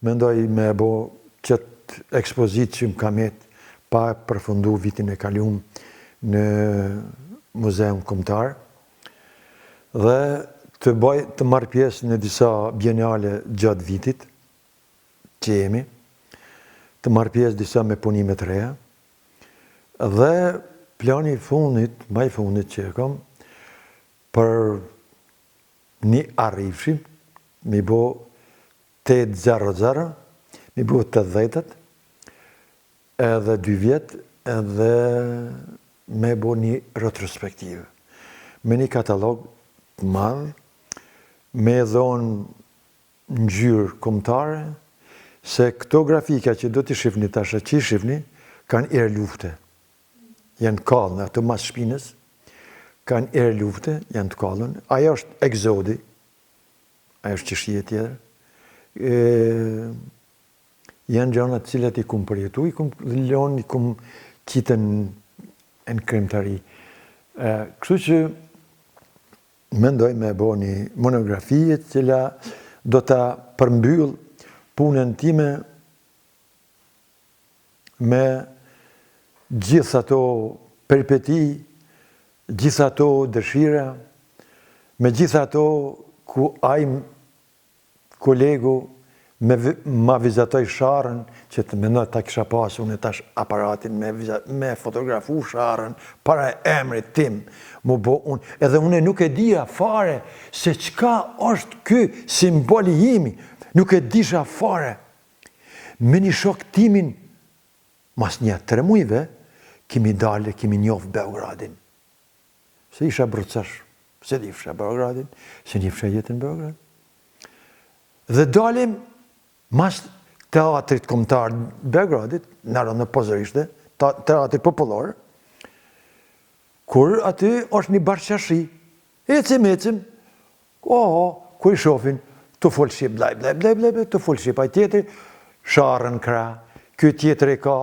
mendoj me bo qëtë ekspozit që më kamet pa përfundu vitin e kaluam në Muzeum Kombëtar dhe të marrë pjesë në disa bienale gjatë vitit që jemi, të marrë pjesë disa me punime të reja dhe plani i fundit, më i fundit që e kam, për një arrifshim, mi bo 800, mi bo 80, edhe 2 vjetë, edhe me bo një retrospektivë. Me një katalog të madhë, me dhonë ngjyrë kombëtare, se këto grafika që do t'i shifni tash, që i shifni, kanë erë lufte. Janë kallën, ato mas shpinës, kanë erë lufte, janë të kallën. Ajo është egzodi, ajo është qështje tjetër. Janë gjanat cilat i kumë përjetu, i kumë lënë, i kumë qitën në kremtari. Kështu që mendoj me bo një monografie cila do të përmbyll punën time me gjithë ato peripeti, gjithë ato dëshira, me gjithë ato ku ajmë kolegu ma vizatoj sharën, që të mendoj ta kisha pasur unë tash aparatin me fotografu sharën para emrit tim, mu bo unë. Edhe unë nuk e dija fare se qka është ky simboli jimi, nuk e disha fare. Me një shok timin, mas një 3 mujve, kimi dalë, kimi njofë Beogradin. Se isha brucash, se difsha Beogradin, se difsha jetën Beograd. Dhe dalim mas teatrit kombëtar Beogradit, në pozërishte, teatrit popullor, kur aty është një bashkëqashi. Ecim, ku i shofin, të folë shqip, blaj, të folë shqip, a tjetëri, sharën kra, kjo tjetëri ka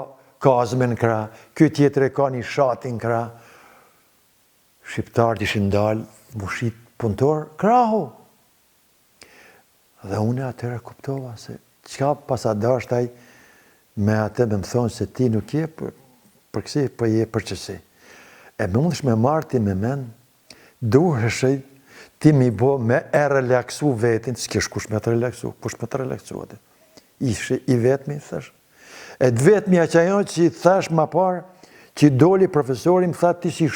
kazmen kra, kjo tjetëri ka një shatin kra. Shqiptarët ishin dalë, mushit punëtor, krahu. Dhe une atëre kuptova se qka pasa dashtaj me atë me më thonë se ti nuk je për kësi, për je për qësi. E me mund shme marti me men, duheshej ti mi bo me e relaksu vetin, s'kesh kush me të relaksu, kush me të relaksu atë. Ishe i vetmi, thash. E të vetmi a që ajo që i thash ma parë, që i doli profesorin, tha ti si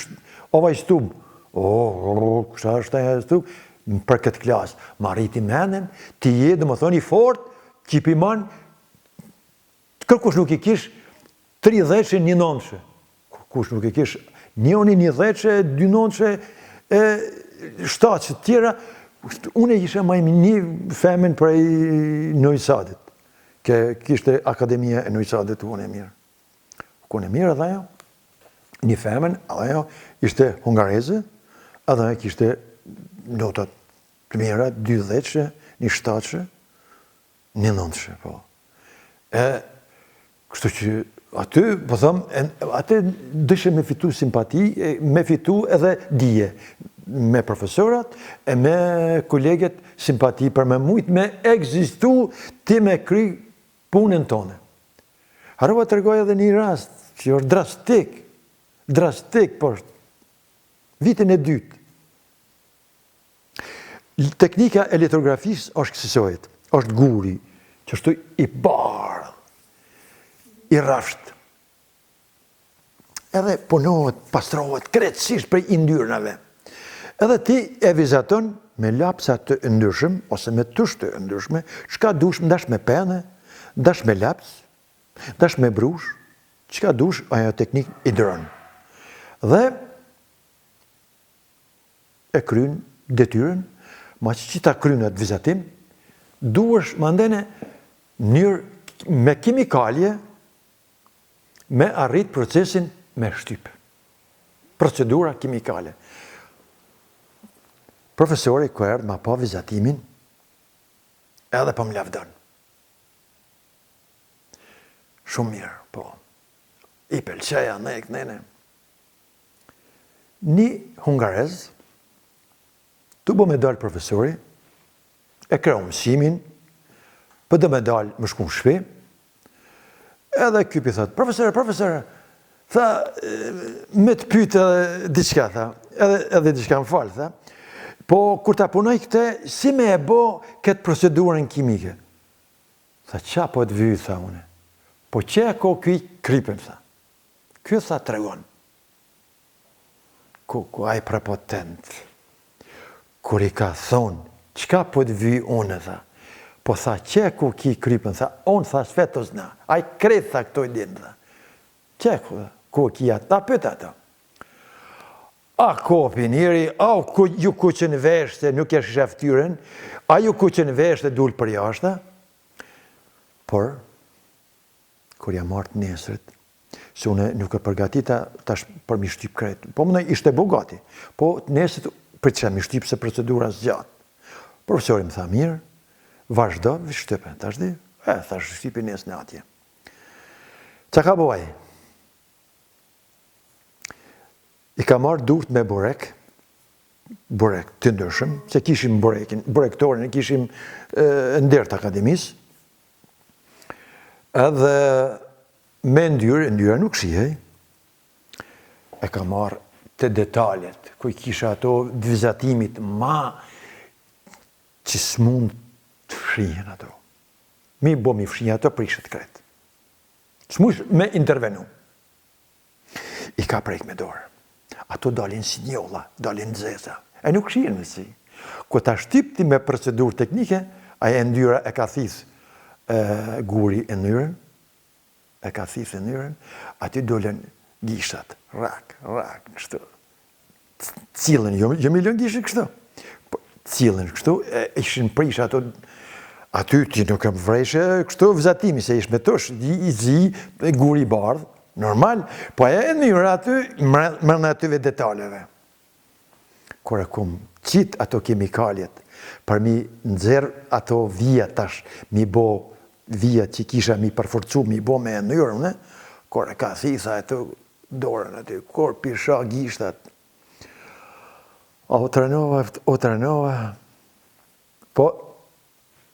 ova i stub. Kusha është aja i stub? Për këtë klasë, ma rriti menen, ti je, dhe më thoni, fort, që i piman, kërkush nuk i kish 30 një nëndëshe. Kush nuk i kish njoni 1 dheqe, 2 nëndëshe, 7 tjera, unë e kisha majmë një femen prej Nojsadit. Kishte Akademia e Nojsadit, unë e mirë. Unë e mirë edhe ajo, një femen, edhe ajo ishte hungareze, edhe ajo kishte notat të mira, 2 dheqe, 1 7-shë, 1 9-shë, po. Kështu që aty, po thëmë, aty dëshe me fitu simpati, me fitu edhe dije, me profesorat, e me koleget simpati, për me mujt me egzistu, ti me kry punën tone. Harova të regoj edhe një rast, që është drastik, po është, vitin e 2. Teknika e litografisë është kësisojt, është guri, që është i bardh, i rafsht. Edhe punohet, pastrohet, krejtësisht për i ndyrnave. Edhe ti e vizaton me lapsa të ndryshëm, ose me tush të ndryshme, çka dush, ndash me pene, ndash me laps, ndash me brush, çka dush, ajo teknik i dronë. Dhe e kryn detyren, ma që ta krynë atë vizatim, duhesh mandene njërë me kimikalje me arrit procesin me shtyp. Procedura kimikale. Profesori kërë ma pa vizatimin edhe pa më lavdon. Shumë mirë, po. I pëlqeja, nene. Një hungarez, tu bo me dalë profesori, e kreu mësimin, për do me dalë më shku në shpi, edhe kypi thot, profesor, tha, me të pyte diçka, tha, edhe diçka më falë, tha, po kur ta punoj këte, si me e bo këtë procedurën kimike? Tha, qa po të vyjë, tha une, po që e ko këj krypën, tha. Kjo, tha, tregon. Ku aj prepotent, kur i ka thonë, qka po të vyjë une, tha, po tha, që e ko këj krypën, tha, onë, tha, svetos na, aj kretë, tha, këtoj din, tha. Që e ko këj atë, ta pëtë ato. A kopi njëri, ju ku që në veshte, nuk e sheftyren, a ju ku që në veshte dulë për jashta, por, kur jam martë nesrit, se une nuk e përgatita tash për mi shtyp kretë, po më në ishte bogati, po nesrit për që mi shtyp se procedura zgjatë. Profesori më tha mirë, vazhdo, vi shtype, tash di, thash shtypi nes në atje. Qa ka boj? I ka marrë durt me burek të ndryshëm, se kishim burektorin, kishim ndër të akademis, edhe me ndyra nuk shihej, e ka marrë të detaljet, ku i kisha ato vizatimit ma që s'mund të fshihen ato. Mi fshihen ato, prishet kretë. S'mush me intervenu. I ka prejk me dorë. Ato dalin si njolla, dalin zeza. E nuk shihen me si. Ku ta shtypti me procedur teknike, aja ndyra e ka thith guri e nyrën, aty dolen gishtat, rak, kështu. Cilën, jo milion gishtë kështu. Cilën kështu, ishin prish ato, aty ti nuk e vreshe kështu vëzatimi, se ish me tush, i zi, guri bardhë, normal, po e njërë aty, mërën atyve detaleve. Kore kum qitë ato kemikaljet, për mi nëzirë ato vijat tash, mi bo vijat që kisha mi përforcu, mi bo me njërën, kore ka thisa ato dorën aty, kore pisha gishtat. O trenova, po,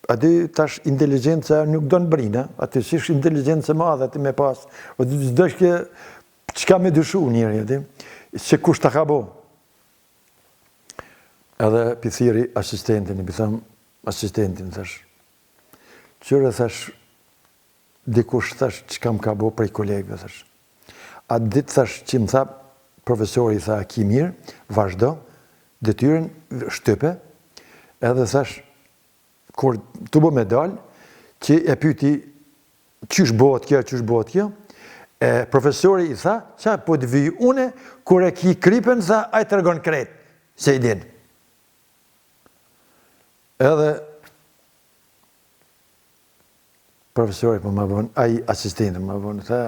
aty tash inteligenca nuk do në brina, aty sish inteligenca madhe aty me pas, o zdo shke qka me dyshu njëri aty, se kush ta ka bo. Edhe pithiri asistentin, i pëtham asistentin, thash, qyre thash, dikush thash qka më ka bo prej kolegëve, thash. A ditë thash që më tha, profesori tha ki mirë, vazhdo, detyren shtype, edhe thash, kur të bo me dalë, që e pyti qysh bëhet kjo, profesori i tha, qa po të vijë une, kur e ki kripen, tha, a i të rëgon kretë, se i din. Edhe, profesori po më vonë, a i asistentë më vonë, tha,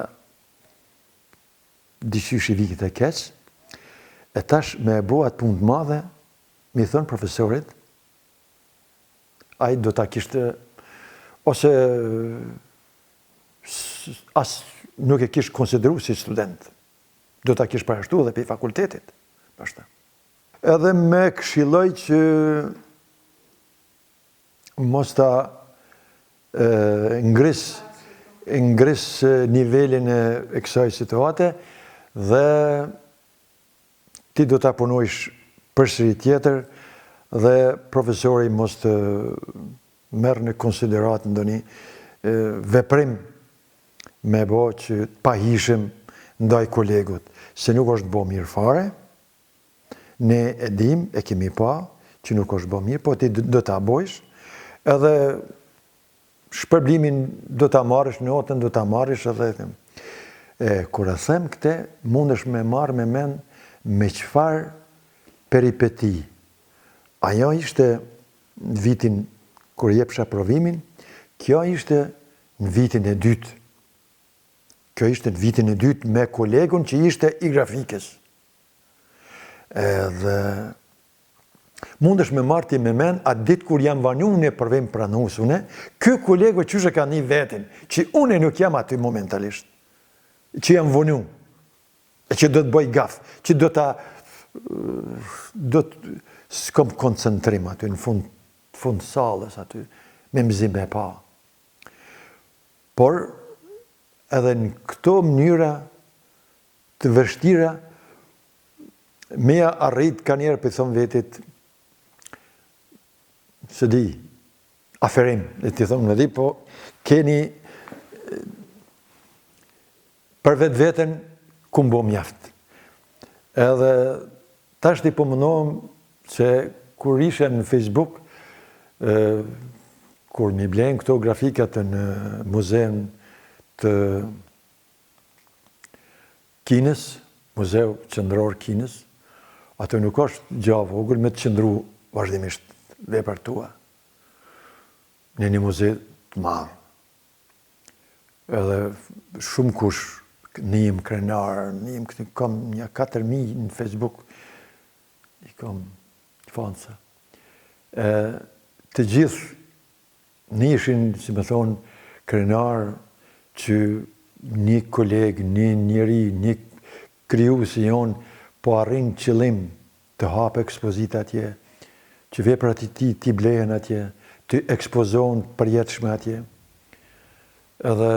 dishysh i vikit e keq, e tash me e bo atë punë të madhe, mi thonë profesorit, a i do ta kishte, ose as nuk e kishte konsideru si student, do ta kishte përshtu dhe për fakultetit. Edhe me këshilloj që mos ta ngris nivelin e kësaj situate dhe ti do ta punojsh përsëri tjetër dhe profesori mos të merë në konsiderat ndonjë veprim me bo që pahishim ndaj kolegut, se nuk është bo mirë fare, ne edhim, e kemi pa, që nuk është bo mirë, po ti do të abojsh, edhe shpërblimin do të marrësh, notën do të marrësh, edhe kur e them këte, mundesh me marrë me men me qëfar peripeti. Ajo ishte në vitin kur jepsha provimin, kjo ishte në vitin e dytë. Kjo ishte në vitin e dytë me kolegun që ishte i grafikës. Edhe mundesh me marti me men atë ditë kur jam vanu në provim pranusune, kjo kolegu qështë ka një vetin, që une nuk jam aty momentalisht, që jam vanu, që do të bëj gaf, që do të s'kom koncentrim aty në fund salës aty, me mëzim e pa. Por edhe në këto mënyra të vështira, meja arrit ka njerë për thonë vetit, së di, aferim, dhe të thonë në di, po keni për vetë vetën ku mbo mjaftë. Edhe tash t'i po mënohem se kur ishe në Facebook, kur mi blenë këto grafikat në muzeun të Kinës, Muzeu Qendror Kinës, ato nuk është gjavë vogël me të qëndru vazhdimisht veprat tua në një muze të madh. Edhe shumë kush, njëm krenar, njëm këtë kam një 4.000 në Facebook, i kam fansa. Të gjithë nishin, si me thonë, krenar që një kolegë, një njeri, një kriju si jonë, po arrin qëllim të hapë ekspozita atje, që veprat i ti blehen atje, të ekspozohen përjetshme atje. Edhe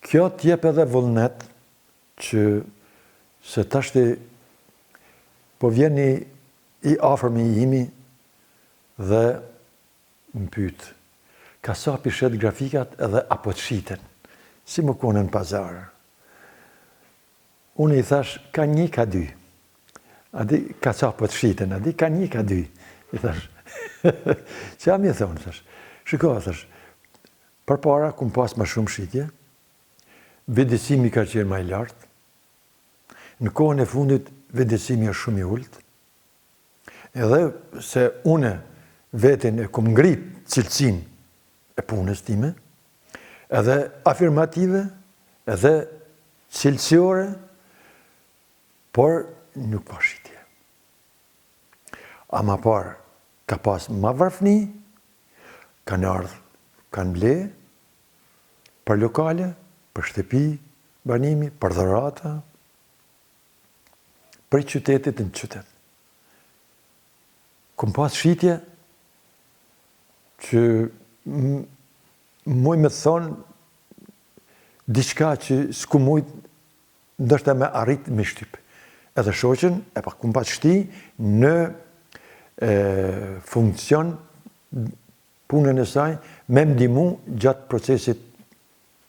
kjo t'jep edhe vullnet që se tashti po vjen i afërmi imi dhe më pyet, ka sa pishet grafikat edhe apo të shiten, si më kone në pazar. Unë i thash, ka një, ka dy. A di, ka sa po të shiten, a di, ka një, ka dy. I thash, që jam i thonë, thash. Shiko, thash, për para, kum pas ma shumë shitje, vedesimi ka qenë ma i lartë, në kohën e fundit, vedesimi është shumë i ullët, edhe se une vetin e kum ngrit cilësin e punës time, edhe afirmative, edhe cilësiore, por nuk pa shitje. Ama par, ka pas ma varfni, kanë ardhë, kanë ble, për lokale, për shtëpi, banimi, për dhërata, për qytetit në qytet. Kum pas shitje, që muj me thonë, diçka që s'ku mujt, ndështë me arrit me shtyp. Edhe shoqen, e pa kum pas shti, në funksion punën e saj, me mdimu gjatë procesit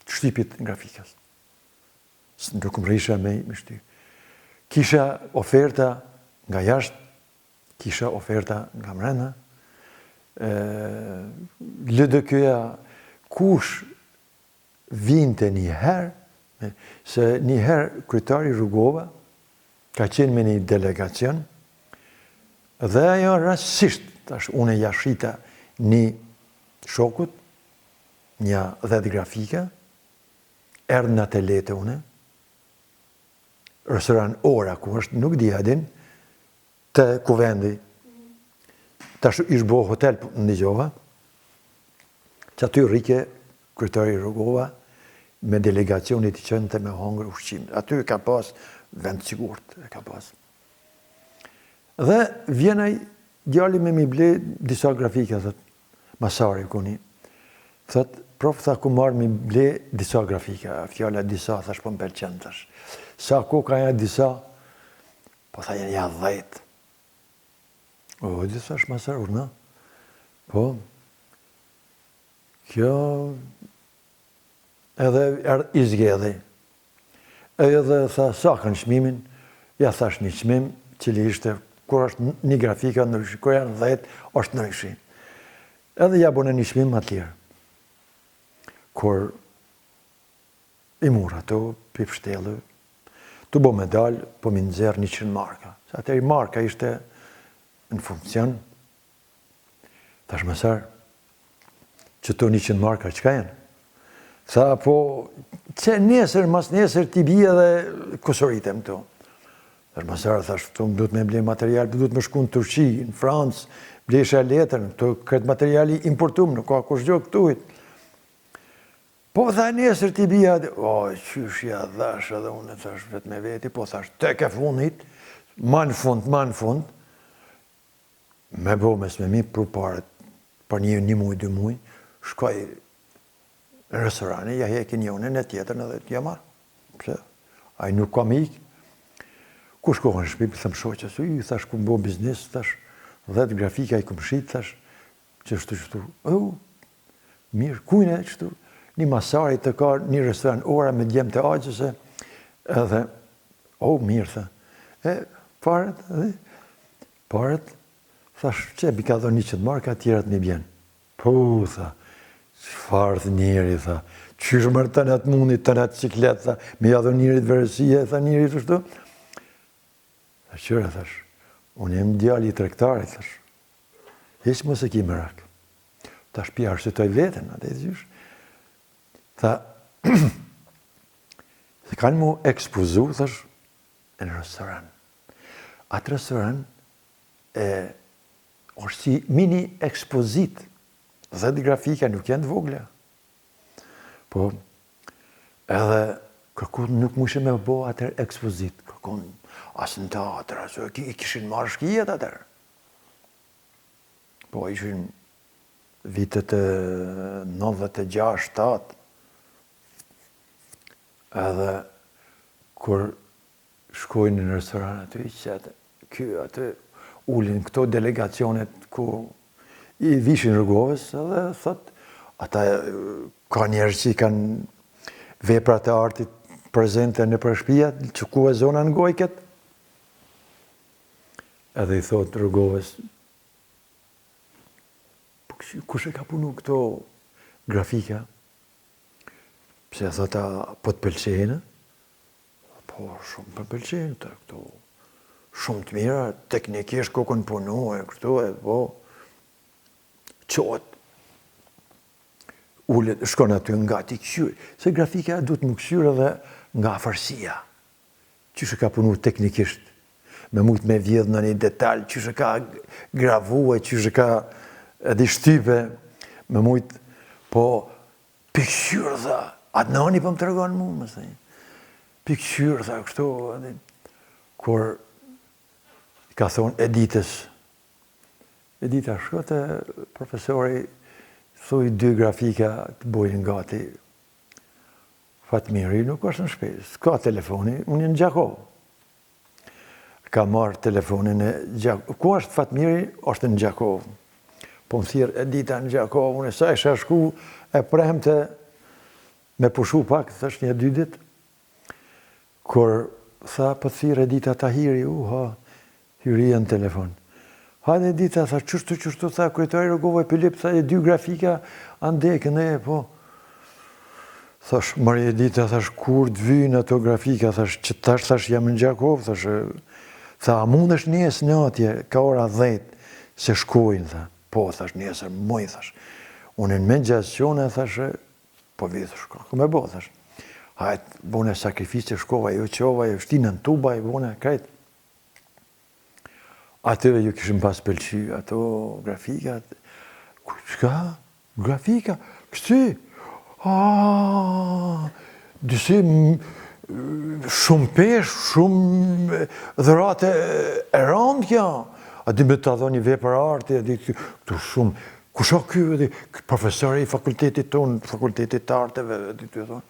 shtypit grafikës. Nuk kum rrisha me shtyp. Kisha oferta nga jashtë, kisha oferta nga mrena, LDK-ja kush vinte një herë, se një herë kryetari Rugova ka qenë me një delegacion, dhe ajo rastësisht, tash unë ja shita një shokut, një 10 grafika, erdhë në telete une, restoran Ora, ku është, nuk di adin, të kuvendi, tash ishtë bo hotel në Gjova, që aty rrike kryetari Rugova, me delegacionit i qënë të me hongër ushqim. Aty ka pas vend sigurt, ka pas. Dhe vjenaj djali me mi ble disa grafika, thët, Masari kuni. Thët, prof, tha ku marrë mi ble disa grafika, fjalla disa, thash po më pëlqen, thash. Sa ko ka ja disa, po tha janë ja 10. O, di thash Masar, urna. Po, kjo edhe i zgjedhi. Edhe tha, sa kanë çmimin? Ja thash një çmim, cili ishte, kur është një grafika ndryshi, kur janë 10, është ndryshi. Edhe ja bënë një çmim atje. Kur i mur ato, pi pështelë, tu bo medal, po mi nxerr 100 marka. Se atëri marka ishte në funksion. Thash Masar, që to 100 marka, çka janë? Tha, po, që nesër, mas nesër t'i bie dhe kusuritem këto. Thash Masar, thash, këto më duhet me ble material, më duhet me shku në Turqi, në Francë, blesha letër, këtë materiali importum, nuk ka kush gjo këtujt. Po, tha, nesër t'i bie, o, qyshja dhash edhe unë, thash, vetë me veti, po, thash, tek e fundit, ma në fund, me bo mes me mi, pru parët, për një muj, 2 muj, shkoj Në restorani, ja hekin njonin e tjetër edhe t'ja marë. Pse? A i nuk kam ikë. Ku shkohën në shtëpi, thëmë shoqës, thash ku mbo biznis, thash, 10 grafika i këmë shqit, thash, qështu, mirë, kujne, qështu, një masari të ka një restoran ora me djemë të aqëse, edhe, mirë, tha, paret, thash, që bi ka dhoni që të marë, ka tjerat mi bjenë. Tha, qëfar të njeri, tha, qysh mërë të në atë mundi, të në atë ciklet, tha, me jadho njerit verësie, tha njerit të shtu. Tha, qëra, thash, unë jem djali i tregtarit, thash, heq më se ki më rak. Thash, pi arsitoj vetën, atë e gjysh. Tha, se kanë mu ekspozu, thash, në restoran. Atë restoran, është si mini ekspozit, 10 grafika nuk janë të vogla. Po, edhe kërkun nuk mushe me bo atër ekspozit. Kërkun asë në teatr, asë i kishin marrë shkijet atër. Po, ishin vitet 96-7. Edhe kur shkojnë në restoran aty, që aty ullin këto delegacionet ku i vishin rrugovës, edhe thot, ata ka njerëz që i kanë veprat e artit prezente në përshpia, që ku e zona në gojket. Edhe i thot rrugovës, kush e ka punu këto grafika? Pse thota, po të pëlqenë? Po, shumë për pëlqenë, këto shumë të mira, teknikisht kokën punu e këto e po, qotë, ullet, shkon aty nga ti këqyri. Se grafika du të më këqyri edhe nga afërsia. Qështë ka punu teknikisht, me mujtë me vjedhë në një detalj, qështë ka gravue, qështë ka edhe shtype, me mujtë, po, pikëshyrë dhe, atë nëni për më të regonë mu, më thënë. Pikëshyrë dhe, kështu, kur ka thonë Edita shkote, profesori thuj 2 grafika të bojnë gati. Fatmiri nuk është në shpejt, s'ka telefoni, unë në Gjakov. Ka marrë telefonin e Gjakov. Ku është Fatmiri, është në Gjakov. Po më thirë Edita në Gjakov, unë e sa isha shku, e premte me pushu pak, thështë një 2 dit. Kur tha, po thirë Edita Tahiri, hyria në telefon. Hajde Edita, tha, qështu, tha, kryetari rrugovë e Pilip, tha, 2 grafika, andekën e, po. Thash, Mari Edita, thash, kur të vyjnë ato grafika, thash, që thash, jam në Gjakov, thash, tha, a mund është njësë në atje, ka ora 10, se shkojnë, tha, po, thash, njësër, moj, thash, unë në mengjasjone, thash, po vi, thash, ka me bo, thash, hajtë, bone sakrifisë, shkova, jo qova, jo shtinë në tuba, jo bone, krejtë. Atëve ju kishën pas pëlqy, ato grafikat. Qka? Grafika? Kësi? Disi shumë pesh, shumë dhërate e randë kja. A di me të adho një vepër arti, a di këtu shumë. Kusha kjo, profesori i fakultetit tonë, fakultetit të arteve, a di të thonë.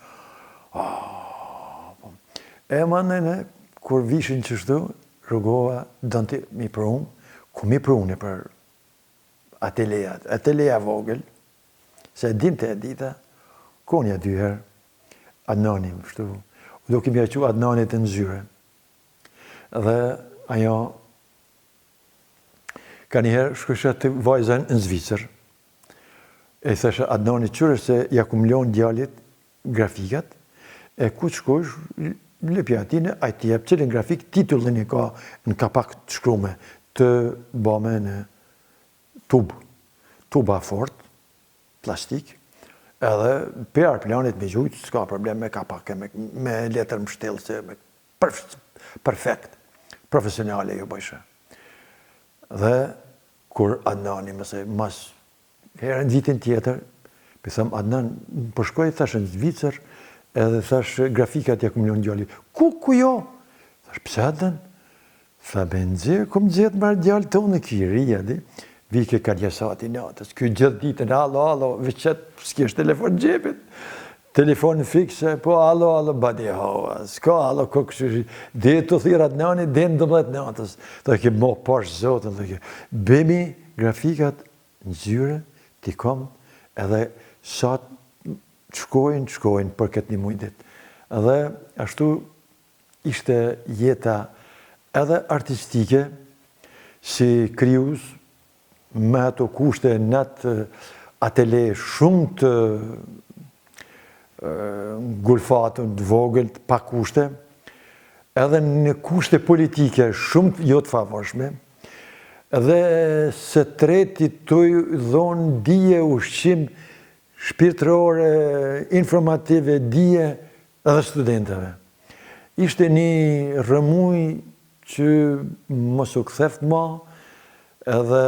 E manene, kur vishin qështu, rrugova dënë të mi prunë, ku mi prunë për ateleja vogël, se din të Edita, konja 2 herë, Adnani, shtu, do kemi aqu Adnanit në zyre. Dhe ajo, ka njëherë shkësha të vajzën në Zvicër, e thësha Adnani qërë se ja kumlon djalit grafikat, e ku të shkojsh, lëpja atine, a ti jep cilin grafik, titullin i ka në kapak të shkrume, të bëme në tuba fort, plastik, edhe për planit me gjujtë, s'ka problem me kapak, me letër më shtelëse, perfekt, profesionale ju bëjshë. Dhe, kur Adnani, mëse, mas herën vitin tjetër, për thëmë, Adnan, përshkoj, thashë në Zvicër, edhe thash grafikat ja këmë njën djallit. Ku jo? Thash, pëse Adnan? Tha, me nëzirë, këmë nëzirë marë djallë tonë, ki rria, di. vike ka njësati natës. Ky gjithë ditën, allo, veqet, s'kesh telefon gjepit. Telefon fikse, po allo, badi hoa, s'ka allo, dhe të thirat nani, dhe në 12 natës. Dhe ke mo pash zotën, dhe ke bëmi grafikat në zyre, t'i kom, edhe sa shkojnë për këtë një mujdit. Edhe ashtu ishte jeta edhe artistike, si kryus, me ato kushte në atë atele shumë të gulfatën, të vogël, pa kushte, edhe në kushte politike shumë jo të favorshme, edhe se treti të dhonë dije ushqim shpirtërore, informative, dije edhe studentave. Ishte një rëmuj që mos u ktheft ma, edhe,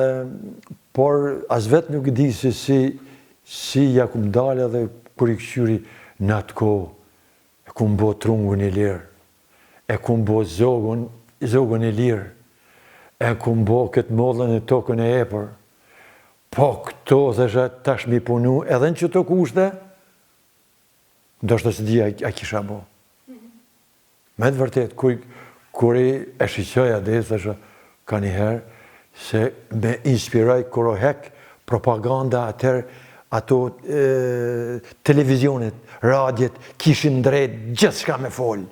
por as vetë nuk di se si ja kum dalë edhe kur i këshyri në atë kohë, e kum bo trungun e lirë, e kum bo zogun e lirë, e kum bo këtë mollën e tokën e epër, po këto dhe tash mi punu edhe në që të kushte, ndoshta së di a kisha bo. Me të vërtet, kur e shiqoja dhe thësha ka njëherë, se me inspiraj kur o hek propaganda atër, ato televizionet, radjet, kishin drejt, gjithë shka me folë.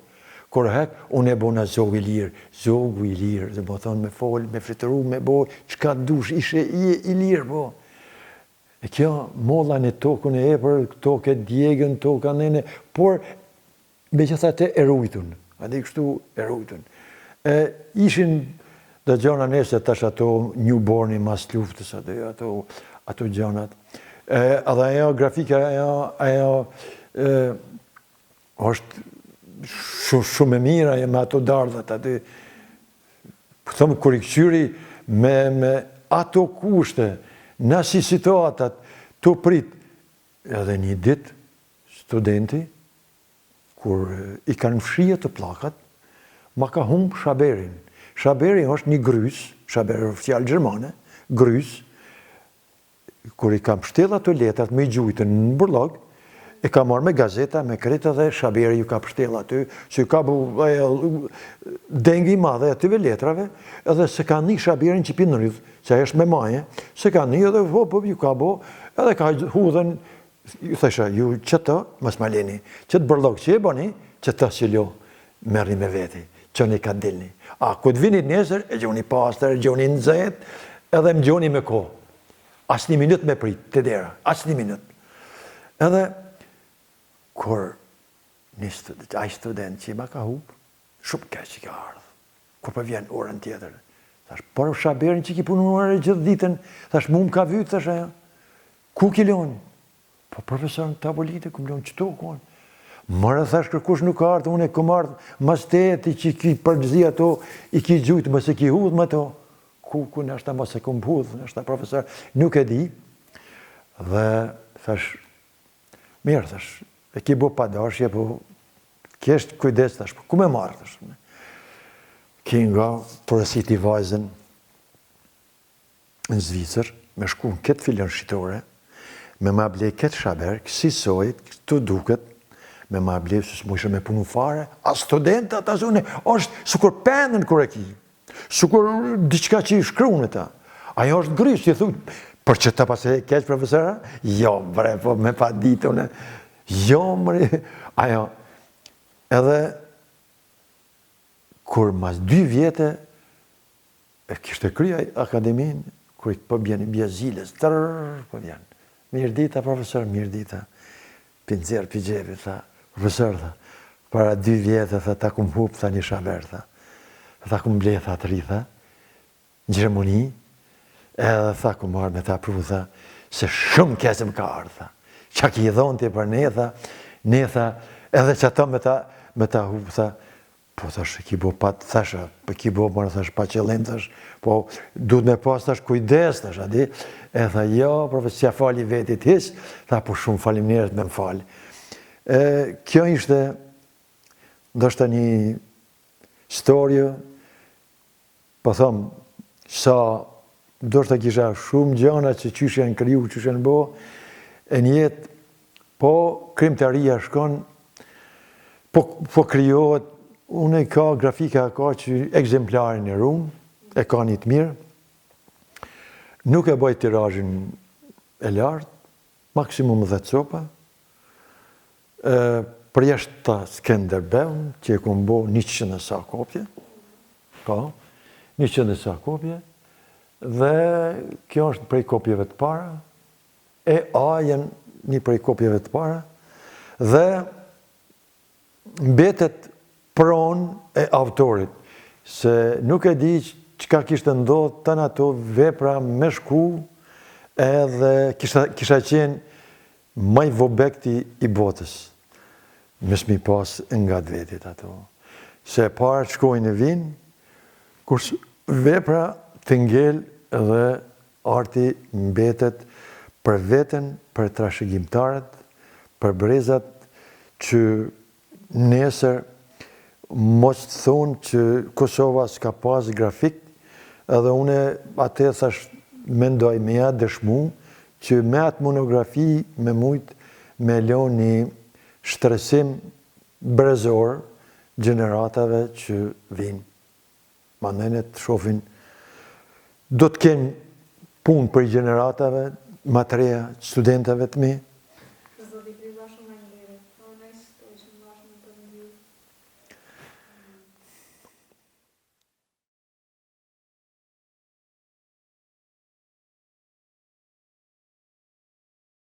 Kur hek, unë e bona zogu i lirë, dhe më thonë me folë, me fritëru, me bo, qka dush, ishe i lirë, bo. E kjo, molla në tokën e epër, tokë e djegën, tokë anene, por me që thate e rujtun, adi kështu e rujtun. Ishin dhe gjona nese tash ato newborni mas luftës, ato gjonat. Edhe ajo grafika, ajo është shumë e mira, me ato dardhat, aty, thëmë, kur i këqyri me ato kushte, në si situatat, të prit, edhe një dit, studenti, kur i kanë fshije të plakat, ma ka humbë shaberin. Shaberi është një grys, shaberi është fjallë gjermane, grys, kur i kam shtel ato letrat me i gjujtën në burlog, e ka marrë me gazeta, me kreta dhe shaberi ju ka shtel aty, që ka bu dengi madhe atyve letrave, edhe se ka një shaberin që pinë rrëdhë, që është me maje, se ka një edhe ju ka bo, edhe ka hudhen, ju thesha, ju qëta, mas maleni, qëtë burlog që e bani, qëta që lo, merni me veti, që një ka dilni. A, këtë vinit nesër, e gjoni pastër, e gjoni në zet, edhe më gjoni me ko. As një minut me prit, të dera, as një minut. Edhe, kur aj student që i ma ka hupë, shumë keq që ka ardhë. Kur për vjen orën tjetër. Thash, por shaberin që ki punuar e gjithë ditën, thash, mu më ka vytë, thash aja. Ku ki lonë? Po profesor në tabolite, ku më lonë qëto, ku anë? Mërë, thash, kërkush nuk ardhë, unë e këm ardhë, mas teti që ki përgëzi ato, i ki gjujtë, mëse ki hudhë më ato. Ku në ashta mëse këm hudhë, në ashta profesor, nuk e di. Dhe, thash, mirë, thash, e ki bo pa dashje, po, kjesht kujdes, thash, ku me marrë, thash. Ki nga përësit i vajzën në Zvicër, me shku në këtë filon shqitore, me ma ble këtë shaber, kësi sojt, këtu duket, me ma ble, së mu ishe me punu fare, a studentat, a zune, është sukur pendën kër e ki, sukur diqka që i shkru në ta. Ajo është grys, që i thuj, për që ta pas e keq profesora? Jo, bre, po me pa ditë, jo, mre, ajo, edhe, kur mas 2 vjetë, e kishte kryja akademin, kur i po bjeni bje ziles, tërë, po bjen. Mirë dita, profesor, mirë dita. Pincer, pijgjevi, tha, profesor, tha, para 2 vjetë, tha, ta kum hup, tha, një shaber, tha. Tha, kum ble, tha, të ri, tha, në Gjermoni, edhe, tha, kum marrë me ta pru, tha, se shumë kesëm ka ardhë, tha. Qa ki i dhonë të për ne, tha, edhe që ato me ta hup, tha, po, thash, ki bo pat, thash, po ki bo, marë, thash, pa qëllim, thash, po, duhet me pas, thash, kujdes, thash, adi, e tha, jo, profesor, që fali vetit his, tha, po shumë falim njerët me më fali. Kjo ishte, ndoshta një storje, po thëmë, sa do shta kisha shumë gjana që qysh janë kriju, qysh janë bo, e njetë, po krimtaria shkon, po krijohet, unë e ka, grafika ka që ekzemplarin e rumë, e ka një të mirë, nuk e bëj tirazhin e lartë, maksimum 10 copa, përjashta Skenderbeun, që e kom bo 100 e sa kopje, ka, 100 e sa kopje, dhe kjo është prej kopjeve të para, e A janë një prej kopjeve të para, dhe mbetet pronë e autorit, se nuk e di çka kishte ndodhur tani ato vepra me shku, edhe kisha qenë më i vobekti i botës. Mes mi pas nga vetit ato. Se para të shkojnë e vinë, kurse vepra të ngel dhe arti mbetet për veten, për trashëgimtarët, për brezat që nesër mos të thonë që Kosova s'ka pas grafik, edhe une atë thash mendoj me ja dëshmu që me atë monografi me mujt me lon një shtresim brezor gjeneratave që vinë. Ma nënet shofin, do të kenë punë për gjeneratave, matreja studentave të mi,